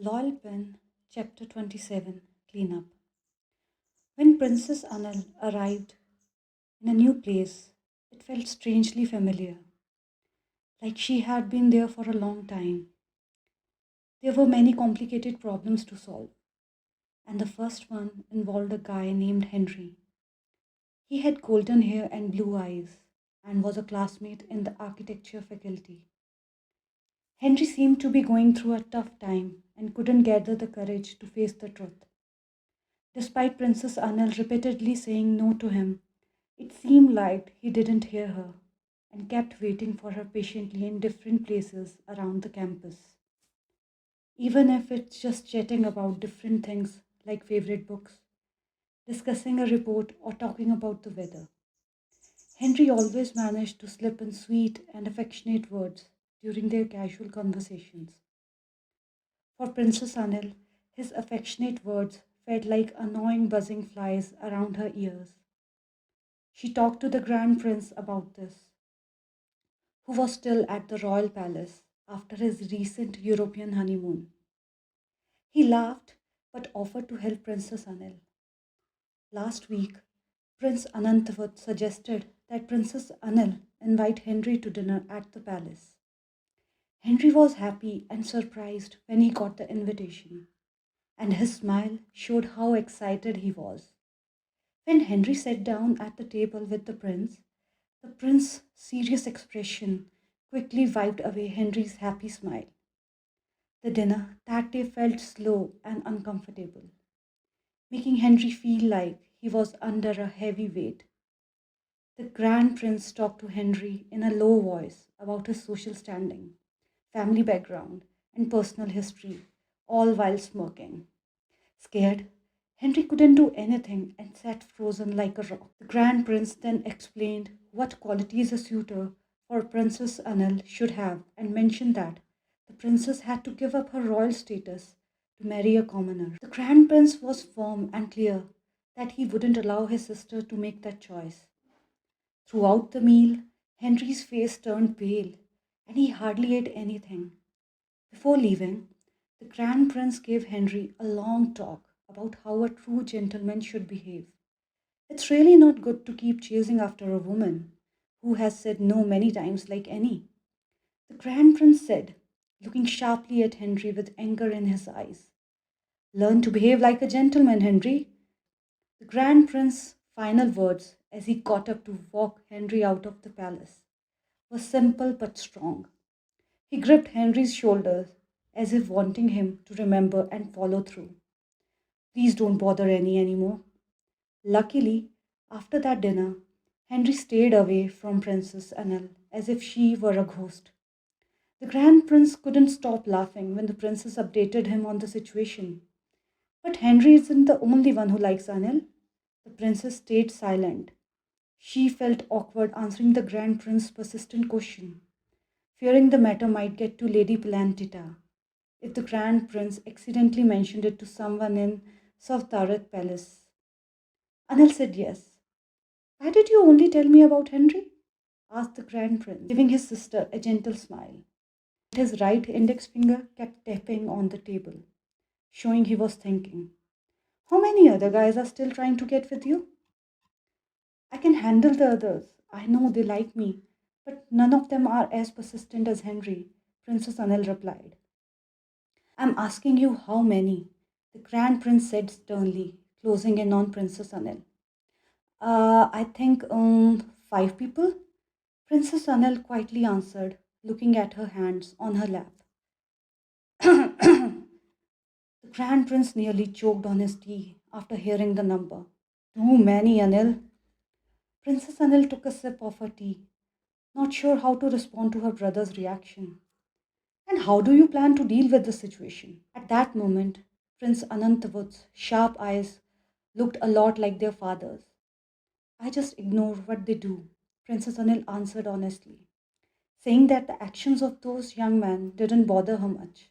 Loyal Pin, Chapter 27 Cleanup. When Princess Anil arrived in a new place, it felt strangely familiar, like she had been there for a long time. There were many complicated problems to solve, and the first one involved a guy named Henry. He had golden hair and blue eyes and was a classmate in the architecture faculty. Henry seemed to be going through a tough time and couldn't gather the courage to face the truth. Despite Princess Anil repeatedly saying no to him, it seemed like he didn't hear her and kept waiting for her patiently in different places around the campus. Even if it's just chatting about different things like favorite books, discussing a report, or talking about the weather. Henry always managed to slip in sweet and affectionate words during their casual conversations. For Princess Anil, his affectionate words felt like annoying buzzing flies around her ears. She talked to the Grand Prince about this, who was still at the royal palace after his recent European honeymoon. He laughed but offered to help Princess Anil. Last week, Prince Anantavad suggested that Princess Anil invite Henry to dinner at the palace. Henry was happy and surprised when he got the invitation, and his smile showed how excited he was. When Henry sat down at the table with the prince's serious expression quickly wiped away Henry's happy smile. The dinner that day felt slow and uncomfortable, making Henry feel like he was under a heavy weight. The Grand Prince talked to Henry in a low voice about his social standing, family background, and personal history, all while smirking. Scared, Henry couldn't do anything and sat frozen like a rock. The Grand Prince then explained what qualities a suitor for Princess Anil should have and mentioned that the princess had to give up her royal status to marry a commoner. The Grand Prince was firm and clear that he wouldn't allow his sister to make that choice. Throughout the meal, Henry's face turned pale and he hardly ate anything. Before leaving, the Grand Prince gave Henry a long talk about how a true gentleman should behave. It's really not good to keep chasing after a woman who has said no many times, like any. The Grand Prince said, looking sharply at Henry with anger in his eyes. Learn to behave like a gentleman, Henry. The Grand Prince's final words as he got up to walk Henry out of the palace were simple but strong. He gripped Henry's shoulders as if wanting him to remember and follow through. Please don't bother Annie anymore. Luckily, after that dinner, Henry stayed away from Princess Anne as if she were a ghost. The Grand Prince couldn't stop laughing when the princess updated him on the situation. But Henry isn't the only one who likes Anil. The princess stayed silent. She felt awkward answering the Grand Prince's persistent question, fearing the matter might get to Lady Plantita if the Grand Prince accidentally mentioned it to someone in Savtarat Palace. Anil said yes. Why did you only tell me about Henry? Asked the Grand Prince, giving his sister a gentle smile. His right index finger kept tapping on the table, showing he was thinking. How many other guys are still trying to get with you? I can handle the others. I know they like me, but none of them are as persistent as Henry, Princess Anil replied. I'm asking you how many, the Grand Prince said sternly, closing in on Princess Anil. I think five people, Princess Anil quietly answered, looking at her hands on her lap. The Grand Prince nearly choked on his tea after hearing the number. Too many, Anil. Princess Anil took a sip of her tea, not sure how to respond to her brother's reaction. And how do you plan to deal with the situation? At that moment, Prince Anantavud's sharp eyes looked a lot like their father's. I just ignore what they do, Princess Anil answered honestly, saying that the actions of those young men didn't bother her much.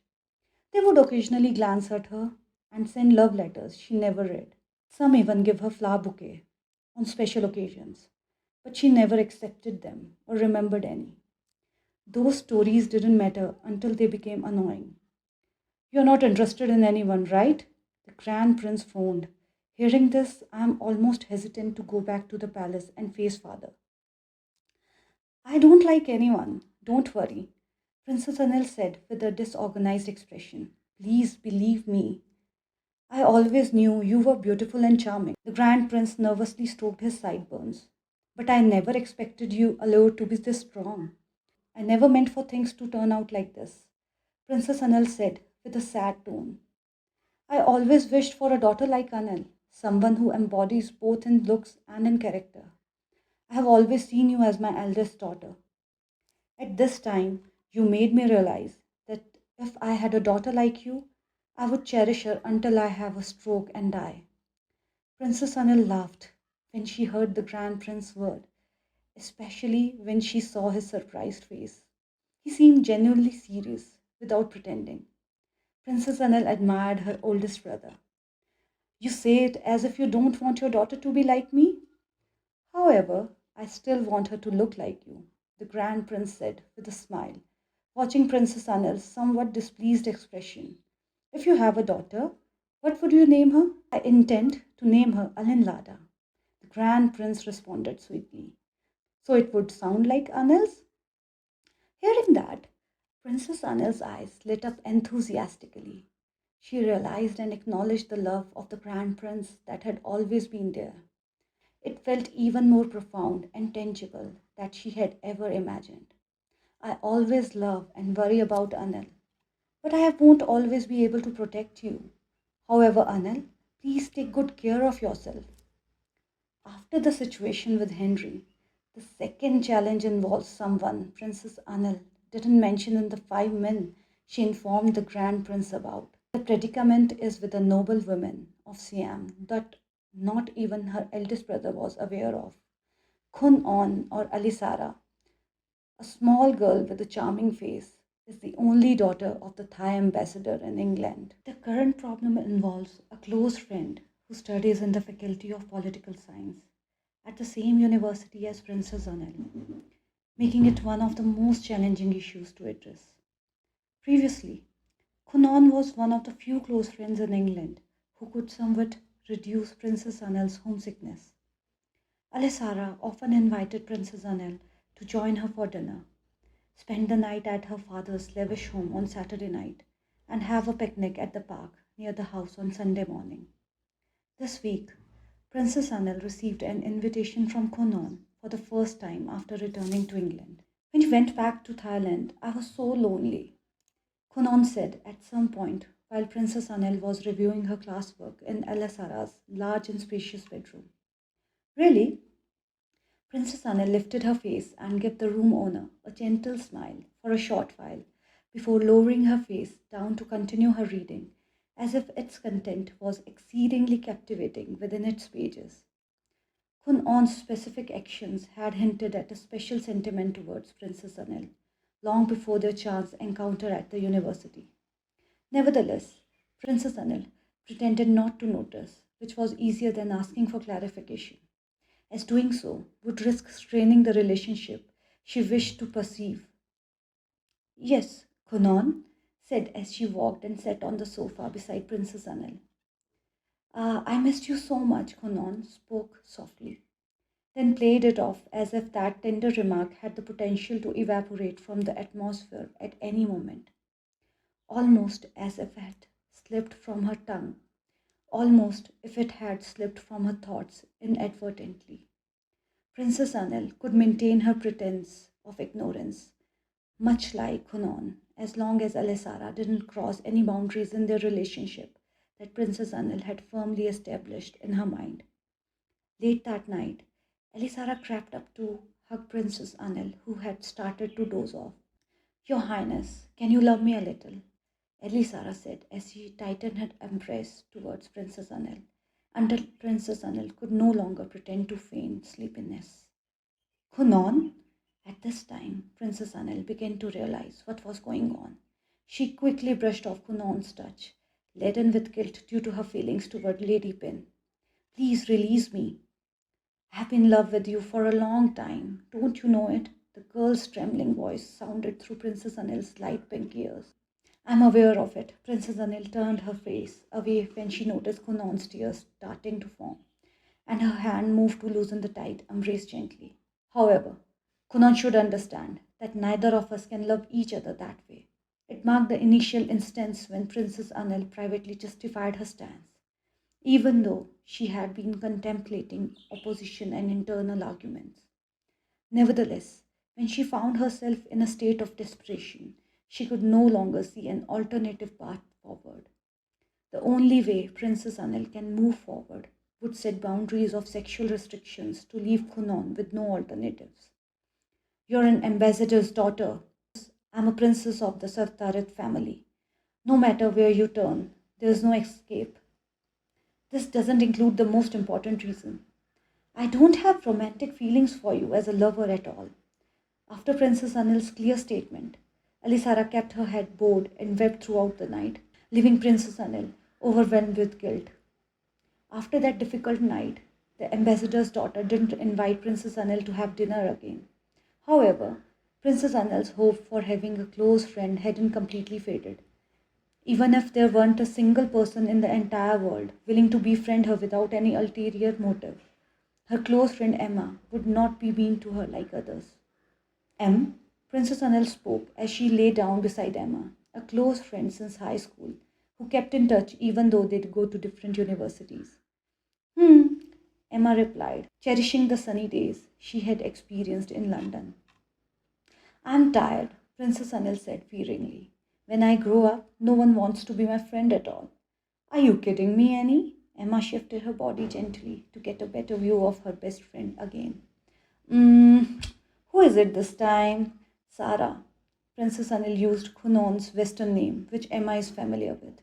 They would occasionally glance at her and send love letters she never read. Some even give her flower bouquet on special occasions, but she never accepted them or remembered any. Those stories didn't matter until they became annoying. You're not interested in anyone, right? The Grand Prince phoned. Hearing this, I'm almost hesitant to go back to the palace and face father. I don't like anyone. Don't worry, Princess Anil said with a disorganized expression. Please believe me. I always knew you were beautiful and charming. The Grand Prince nervously stroked his sideburns. But I never expected you, Allure, to be this strong. I never meant for things to turn out like this, Princess Anil said with a sad tone. I always wished for a daughter like Anil, someone who embodies both in looks and in character. I have always seen you as my eldest daughter. At this time, you made me realize that if I had a daughter like you, I would cherish her until I have a stroke and die. Princess Anil laughed when she heard the Grand Prince's word, especially when she saw his surprised face. He seemed genuinely serious, without pretending. Princess Anil admired her oldest brother. You say it as if you don't want your daughter to be like me? However, I still want her to look like you, the Grand Prince said with a smile, watching Princess Anil's somewhat displeased expression. If you have a daughter, what would you name her? I intend to name her Alinlada, the Grand Prince responded sweetly. So it would sound like Anil's? Hearing that, Princess Anil's eyes lit up enthusiastically. She realized and acknowledged the love of the Grand Prince that had always been there. It felt even more profound and tangible than she had ever imagined. I always love and worry about Anil, but I won't always be able to protect you. However, Anil, please take good care of yourself. After the situation with Henry, the second challenge involves someone Princess Anil didn't mention in the 5 men she informed the Grand Prince about. The predicament is with a noble woman of Siam that not even her eldest brother was aware of. Khun On or Alisara, a small girl with a charming face, is the only daughter of the Thai ambassador in England. The current problem involves a close friend who studies in the Faculty of Political Science at the same university as Princess Anil, making it one of the most challenging issues to address. Previously, Kunan was one of the few close friends in England who could somewhat reduce Princess Anil's homesickness. Alisara often invited Princess Anil to join her for dinner, spend the night at her father's lavish home on Saturday night, and have a picnic at the park near the house on Sunday morning. This week, Princess Anil received an invitation from Kunan for the first time after returning to England. When she went back to Thailand, I was so lonely, Kunan said at some point while Princess Anil was reviewing her classwork in Alisara's large and spacious bedroom. Really? Princess Anil lifted her face and gave the room owner a gentle smile for a short while before lowering her face down to continue her reading, as if its content was exceedingly captivating within its pages. Kun On's specific actions had hinted at a special sentiment towards Princess Anil long before their chance encounter at the university. Nevertheless, Princess Anil pretended not to notice, which was easier than asking for clarification, as doing so would risk straining the relationship she wished to perceive. Yes, Kunan said as she walked and sat on the sofa beside Princess Anil. I missed you so much, Kunan spoke softly, then played it off as if that tender remark had the potential to evaporate from the atmosphere at any moment, almost as if it had slipped from her tongue, almost if it had slipped from her thoughts inadvertently. Princess Anil could maintain her pretense of ignorance, much like Kunon, as long as Alisara didn't cross any boundaries in their relationship that Princess Anil had firmly established in her mind. Late that night, Alisara crept up to hug Princess Anil, who had started to doze off. Your Highness, can you love me a little? Elisara said as she tightened her embrace towards Princess Anil until Princess Anil could no longer pretend to feign sleepiness. Kunon? At this time, Princess Anil began to realize what was going on. She quickly brushed off Kunon's touch, laden with guilt due to her feelings toward Lady Pin. Please release me. I've been in love with you for a long time. Don't you know it? The girl's trembling voice sounded through Princess Anil's light pink ears. I'm aware of it. Princess Anil turned her face away when she noticed Kunon's tears starting to form, and her hand moved to loosen the tight embrace gently. However, Kunan should understand that neither of us can love each other that way. It marked the initial instance when Princess Anil privately justified her stance, even though she had been contemplating opposition and internal arguments. Nevertheless, when she found herself in a state of desperation, she could no longer see an alternative path forward. The only way Princess Anil can move forward would set boundaries of sexual restrictions to leave Kunon with no alternatives. You're an ambassador's daughter. I'm a princess of the Sartarit family. No matter where you turn, there's no escape. This doesn't include the most important reason. I don't have romantic feelings for you as a lover at all. After Princess Anil's clear statement, Alisara kept her head bowed and wept throughout the night, leaving Princess Anil overwhelmed with guilt. After that difficult night, the ambassador's daughter didn't invite Princess Anil to have dinner again. However, Princess Anil's hope for having a close friend hadn't completely faded. Even if there weren't a single person in the entire world willing to befriend her without any ulterior motive, her close friend Emma would not be mean to her like others. Princess Anil spoke as she lay down beside Emma, a close friend since high school, who kept in touch even though they'd go to different universities. Hmm, Emma replied, cherishing the sunny days she had experienced in London. I'm tired, Princess Anil said fearingly. When I grow up, no one wants to be my friend at all. Are you kidding me, Annie? Emma shifted her body gently to get a better view of her best friend again. Who is it this time? Sarah. Princess Anil used Kunon's Western name, which Emma is familiar with.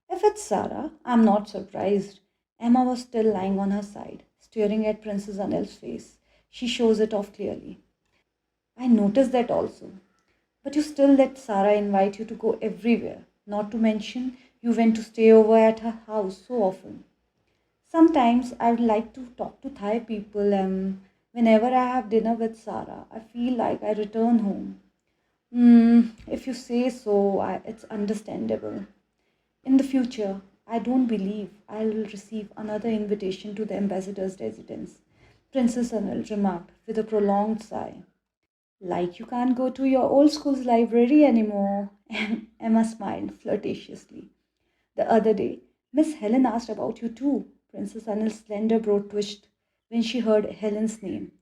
If it's Sarah, I'm not surprised. Emma was still lying on her side, staring at Princess Anil's face. She shows it off clearly. I noticed that also. But you still let Sarah invite you to go everywhere, not to mention you went to stay over at her house so often. Sometimes I would like to talk to Thai people. Whenever I have dinner with Sarah, I feel like I return home. If you say so, it's understandable. In the future, I don't believe I'll receive another invitation to the ambassador's residence, Princess Anil remarked with a prolonged sigh. Like you can't go to your old school's library anymore. Emma smiled flirtatiously. The other day, Miss Helen asked about you too. Princess Anil's slender brow twitched when she heard Helen's name.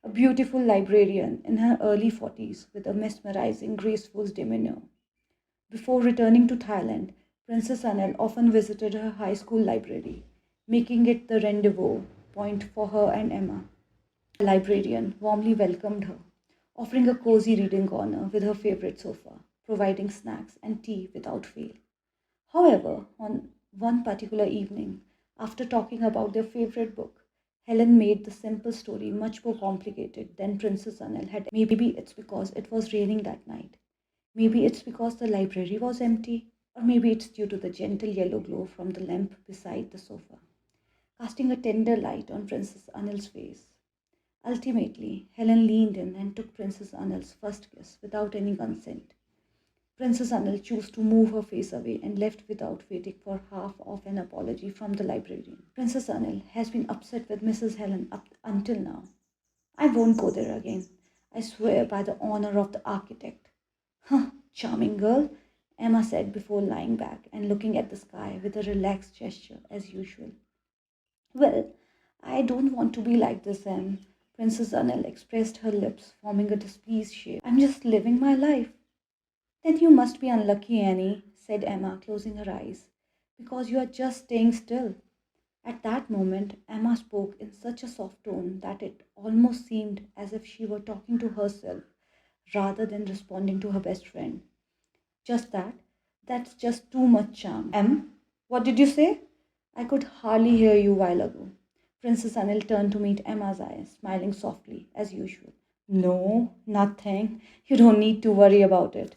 A beautiful librarian in her early 40s with a mesmerizing, graceful demeanor. Before returning to Thailand, Princess Anil often visited her high school library, making it the rendezvous point for her and Emma. The librarian warmly welcomed her, offering a cozy reading corner with her favorite sofa, providing snacks and tea without fail. However, on one particular evening, after talking about their favorite book, Helen made the simple story much more complicated than Princess Anil had. Maybe it's because it was raining that night. Maybe it's because the library was empty, or maybe it's due to the gentle yellow glow from the lamp beside the sofa, casting a tender light on Princess Anil's face. Ultimately, Helen leaned in and took Princess Anil's first kiss without any consent. Princess Anil chose to move her face away and left without waiting for half of an apology from the librarian. Princess Anil has been upset with Mrs. Helen up until now. I won't go there again. I swear by the honor of the architect. Huh, charming girl, Emma said before lying back and looking at the sky with a relaxed gesture as usual. Well, I don't want to be like this, Em. Princess Anil expressed her lips, forming a displeased shape. I'm just living my life. Then you must be unlucky, Annie, said Emma, closing her eyes, because you are just staying still. At that moment, Emma spoke in such a soft tone that it almost seemed as if she were talking to herself rather than responding to her best friend. Just that, that's just too much charm. What did you say? I could hardly hear you while ago. Princess Anil turned to meet Emma's eyes, smiling softly, as usual. No, nothing. You don't need to worry about it.